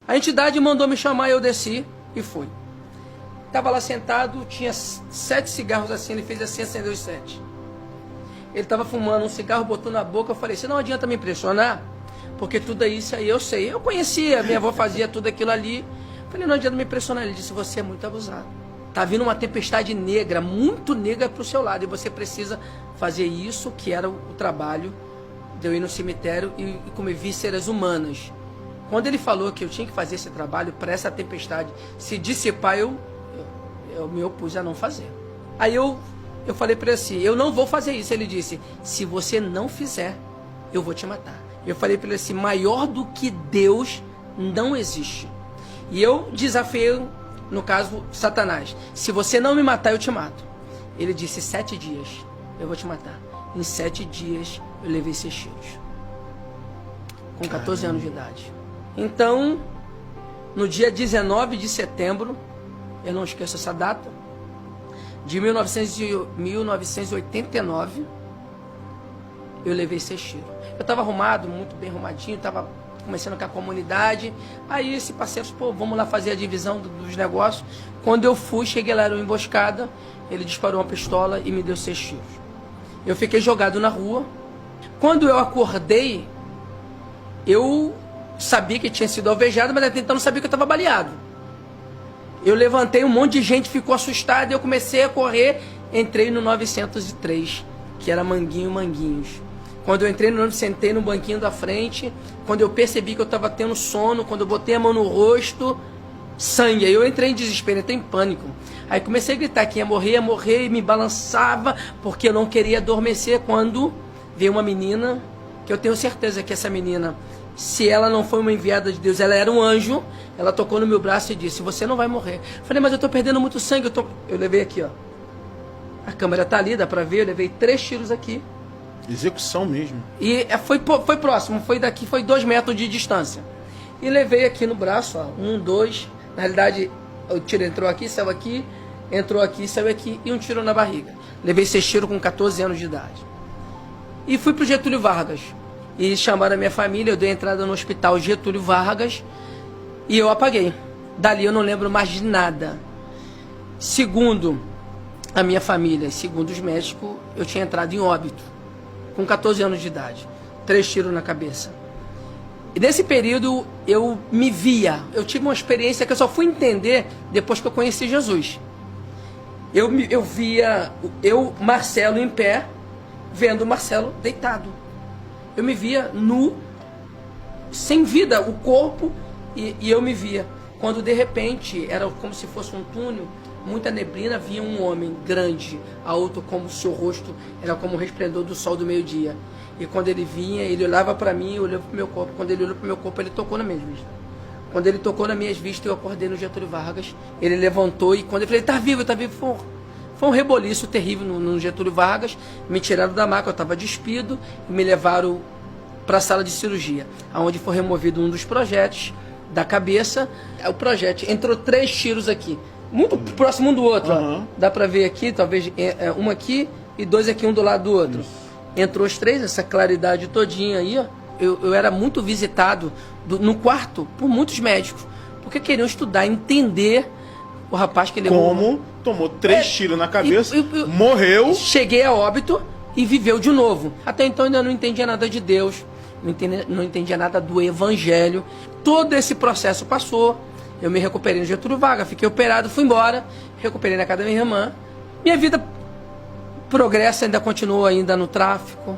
A entidade mandou me chamar, eu desci e fui. Estava lá sentado, tinha 7 cigarros assim, ele fez assim, acendeu os 7. Ele estava fumando um cigarro, botou na boca, eu falei, você não adianta me impressionar, porque tudo isso aí eu sei. Eu conhecia, minha avó fazia tudo aquilo ali. Eu falei, não adianta me impressionar. Ele disse, você é muito abusado. Tá vindo uma tempestade negra, muito negra para o seu lado, e você precisa fazer isso, que era o trabalho de eu ir no cemitério e comer vísceras humanas. Quando ele falou que eu tinha que fazer esse trabalho para essa tempestade se dissipar, eu me opus a não fazer. Aí eu falei para ele assim, eu não vou fazer isso. Ele disse, se você não fizer, eu vou te matar. Eu falei para ele assim, maior do que Deus não existe. E eu desafiei, no caso, Satanás. Se você não me matar, eu te mato. Ele disse, 7 dias, eu vou te matar. Em 7 dias, eu levei 6 tiros. Com 14 anos de idade. Então, no dia 19 de setembro, eu não esqueço essa data, de 1989, eu levei 6 tiros. Eu estava arrumado, muito bem arrumadinho, estava começando com a comunidade. Aí esse parceiro, pô, vamos lá fazer a divisão dos negócios. Quando eu fui, cheguei lá, era uma emboscada, ele disparou uma pistola e me deu 6 tiros. Eu fiquei jogado na rua. Quando eu acordei, eu sabia que tinha sido alvejado, mas até então não sabia que eu estava baleado. Eu levantei, um monte de gente ficou assustada, eu comecei a correr, entrei no 903, que era Manguinhos. Quando eu entrei no ônibus, sentei no banquinho da frente, quando eu percebi que eu estava tendo sono, quando eu botei a mão no rosto, sangue. Aí eu entrei em desespero, entrei em pânico. Aí comecei a gritar que ia morrer, e me balançava, porque eu não queria adormecer, quando veio uma menina, que eu tenho certeza que essa menina, se ela não foi uma enviada de Deus, ela era um anjo. Ela tocou no meu braço e disse, você não vai morrer. Eu falei, mas eu estou perdendo muito sangue. Eu levei aqui, ó. A câmera está ali, dá para ver. Eu levei 3 tiros aqui. Execução mesmo. E foi próximo, foi 2 metros de distância. E levei aqui no braço, ó, 1, 2. Na realidade, o tiro entrou aqui, saiu aqui, entrou aqui, saiu aqui, e um tiro na barriga. Levei 6 tiros com 14 anos de idade. E fui para o Getúlio Vargas. E chamaram a minha família, eu dei entrada no hospital Getúlio Vargas e eu apaguei. Dali eu não lembro mais de nada. Segundo a minha família, segundo os médicos, eu tinha entrado em óbito, com 14 anos de idade. 3 tiros na cabeça. E nesse período eu me via, eu tive uma experiência que eu só fui entender depois que eu conheci Jesus. Eu via Marcelo em pé, vendo o Marcelo deitado. Eu me via nu, sem vida, o corpo, e eu me via. Quando de repente, era como se fosse um túnel, muita neblina, vinha um homem grande, alto, como o seu rosto, era como o resplendor do sol do meio-dia. E quando ele vinha, ele olhava para mim, eu olhava para o meu corpo. Quando ele olhou para o meu corpo, ele tocou nas minhas vistas. Quando ele tocou nas minhas vistas, eu acordei no Getúlio Vargas. Ele levantou e quando eu falei, tá vivo, tá vivo. Foi um reboliço terrível no Getúlio Vargas. Me tiraram da maca, eu estava despido, e me levaram para a sala de cirurgia, onde foi removido um dos projéteis da cabeça. O projétil entrou 3 tiros aqui, muito próximo um do outro. Ó. Dá para ver aqui, talvez um aqui e 2 aqui, um do lado do outro. Entrou os 3, essa claridade todinha aí. Ó. Eu era muito visitado no quarto por muitos médicos, porque queriam estudar, entender o rapaz que levou. Como tomou 3 tiros na cabeça, morreu. Cheguei a óbito e viveu de novo. Até então ainda não entendia nada de Deus, não entendia nada do Evangelho. Todo esse processo passou. Eu me recuperei no Getúlio Vargas, fiquei operado, fui embora, recuperei na casa da minha irmã. Minha vida progressa, ainda continua ainda no tráfico,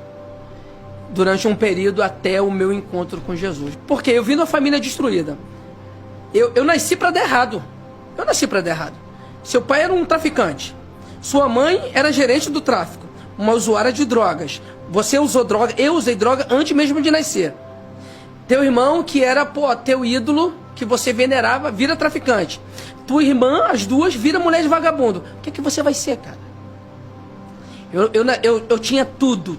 durante um período até o meu encontro com Jesus. Porque eu vim de uma família destruída. Eu nasci para dar errado. Eu nasci para dar errado. Seu pai era um traficante. Sua mãe era gerente do tráfico, uma usuária de drogas. Você usou droga, eu usei droga antes mesmo de nascer. Teu irmão, que era teu ídolo, que você venerava, vira traficante. Tua irmã, as duas, vira mulher de vagabundo. O que é que você vai ser, cara? Eu tinha tudo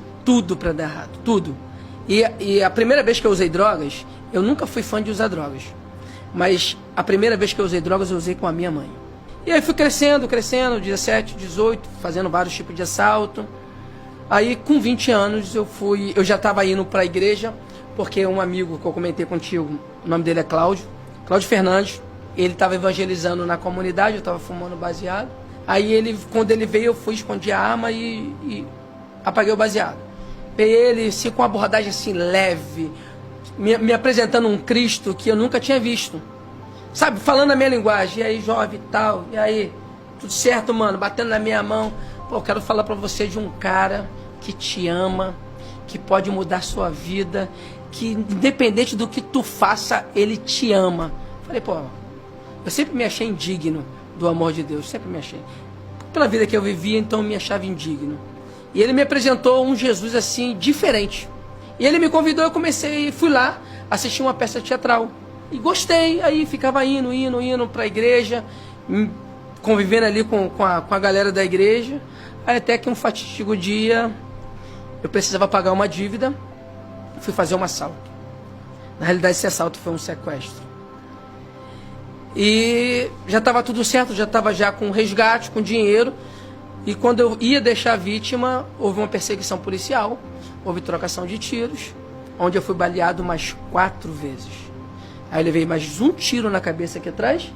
para dar errado, tudo. E a primeira vez que eu usei drogas, eu nunca fui fã de usar drogas. Mas a primeira vez que eu usei drogas, eu usei com a minha mãe. E aí fui crescendo, 17, 18, fazendo vários tipos de assalto. Aí com 20 anos eu já estava indo para a igreja, porque um amigo que eu comentei contigo, o nome dele é Cláudio Cláudio Fernandes, ele estava evangelizando na comunidade, eu estava fumando baseado. Aí quando ele veio, eu fui esconder a arma e apaguei o baseado. Peguei ele assim, com uma abordagem assim leve, me apresentando um Cristo que eu nunca tinha visto. Sabe, falando a minha linguagem. E aí, jovem e tal, e aí, tudo certo, mano? Batendo na minha mão. Pô, eu quero falar pra você de um cara que te ama, que pode mudar sua vida, que independente do que tu faça, ele te ama. Falei, pô, eu sempre me achei indigno do amor de Deus, sempre me achei. Pela vida que eu vivia, então eu me achava indigno. E ele me apresentou um Jesus assim, diferente. E ele me convidou, eu fui lá, assisti uma peça teatral. E gostei, aí ficava indo pra igreja, convivendo ali com a galera da igreja. Aí até que um fatídico dia, eu precisava pagar uma dívida, fui fazer um assalto. Na realidade, esse assalto foi um sequestro. E já estava tudo certo, já estava já com resgate, com dinheiro. E quando eu ia deixar a vítima, houve uma perseguição policial, houve trocação de tiros, onde eu fui baleado mais 4 vezes. Aí eu levei mais um tiro na cabeça aqui atrás,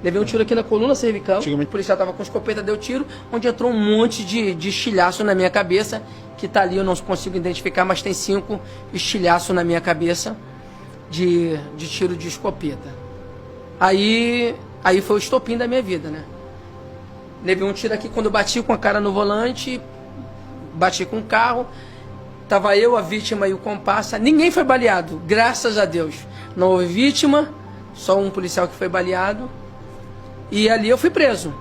levei um tiro aqui na coluna cervical, o policial estava com escopeta, deu tiro, onde entrou um monte de estilhaço na minha cabeça, que está ali, eu não consigo identificar, mas tem 5 estilhaços na minha cabeça de tiro de escopeta. Aí foi o estopim da minha vida, né? Levei um tiro aqui quando eu bati com a cara no volante, bati com o carro, tava eu, a vítima e o comparsa. Ninguém foi baleado, graças a Deus. Não houve vítima, só um policial que foi baleado. E ali eu fui preso.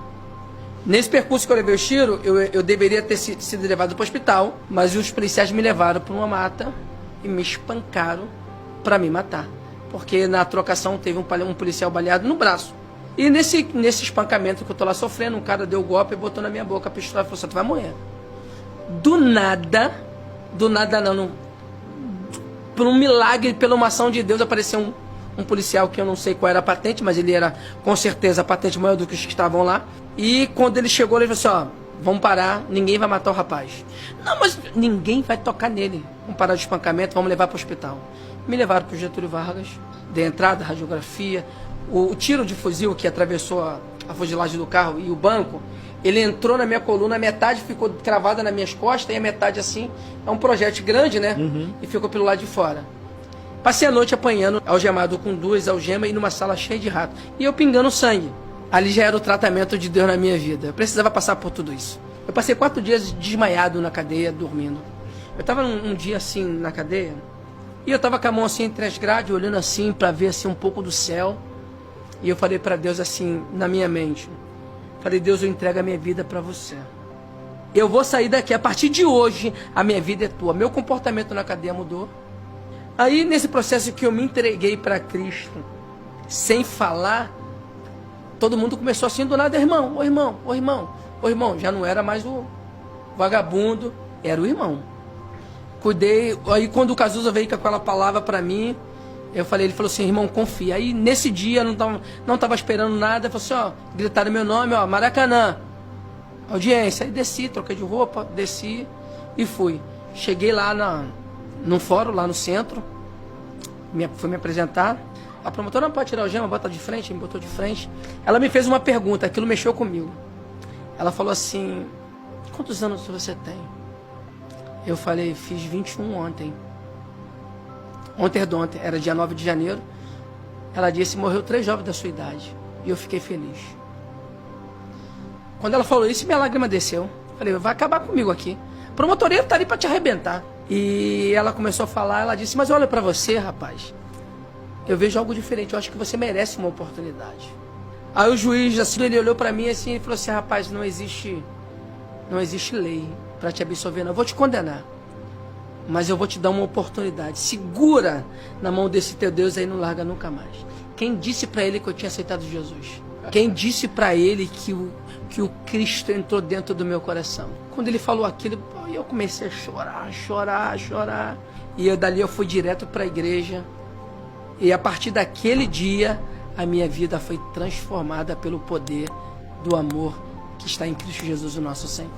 Nesse percurso que eu levei o tiro, eu deveria ter sido levado para o hospital, mas os policiais me levaram para uma mata e me espancaram para me matar. Porque na trocação teve um policial baleado no braço. E nesse espancamento que eu tô lá sofrendo, um cara deu o golpe e botou na minha boca a pistola e falou assim, tu vai morrer. Do nada não, por um milagre, pela uma ação de Deus, apareceu um policial que eu não sei qual era a patente, mas ele era com certeza a patente maior do que os que estavam lá. E quando ele chegou, ele falou assim, ó, vamos parar, ninguém vai matar o rapaz. Não, mas ninguém vai tocar nele. Vamos parar de espancamento, vamos levar para o hospital. Me levaram para o Getúlio Vargas, dei entrada, radiografia. O tiro de fuzil que atravessou a fuzilagem do carro e o banco, ele entrou na minha coluna, a metade ficou cravada nas minhas costas e a metade assim, é um projétil grande, né? E ficou pelo lado de fora. Passei a noite apanhando, algemado com 2 algemas e numa sala cheia de rato. E eu pingando sangue. Ali já era o tratamento de Deus na minha vida. Eu precisava passar por tudo isso. Eu passei 4 dias desmaiado na cadeia, dormindo. Eu estava um dia assim na cadeia, e eu estava com a mão assim entre as grades, olhando assim para ver assim um pouco do céu. E eu falei para Deus assim, na minha mente. Falei, Deus, eu entrego a minha vida para você. Eu vou sair daqui, a partir de hoje, a minha vida é tua. Meu comportamento na cadeia mudou. Aí, nesse processo que eu me entreguei para Cristo, sem falar, todo mundo começou assim do nada, irmão, ô irmão, ô irmão, ô irmão. Já não era mais o vagabundo, era o irmão. Cuidei, aí quando o Cazuza veio com aquela palavra para mim, eu falei, ele falou assim, irmão, confia. Aí nesse dia, não tava esperando nada, eu falei assim, ó, gritaram meu nome, ó, Maracanã, audiência. Aí desci, troquei de roupa, desci e fui. Cheguei lá no fórum, lá no centro, fui me apresentar. A promotora não pode tirar o algema, bota de frente, me botou de frente. Ela me fez uma pergunta, aquilo mexeu comigo. Ela falou assim, quantos anos você tem? Eu falei, fiz 21 ontem. Ontem, era dia 9 de janeiro. Ela disse, morreu 3 jovens da sua idade. E eu fiquei feliz. Quando ela falou isso, minha lágrima desceu. Falei, vai acabar comigo aqui. O promotoreiro tá ali para te arrebentar. E ela começou a falar, ela disse, mas olha para você, rapaz. Eu vejo algo diferente, eu acho que você merece uma oportunidade. Aí o juiz, assim, ele olhou para mim assim e falou assim, rapaz, não existe lei para te absolver, não. Eu vou te condenar. Mas eu vou te dar uma oportunidade. Segura na mão desse teu Deus aí, não larga nunca mais. Quem disse para ele que eu tinha aceitado Jesus? Quem disse para ele que o Cristo entrou dentro do meu coração? Quando ele falou aquilo, eu comecei a chorar. E dali eu fui direto para a igreja. E a partir daquele dia, a minha vida foi transformada pelo poder do amor que está em Cristo Jesus, o nosso Senhor.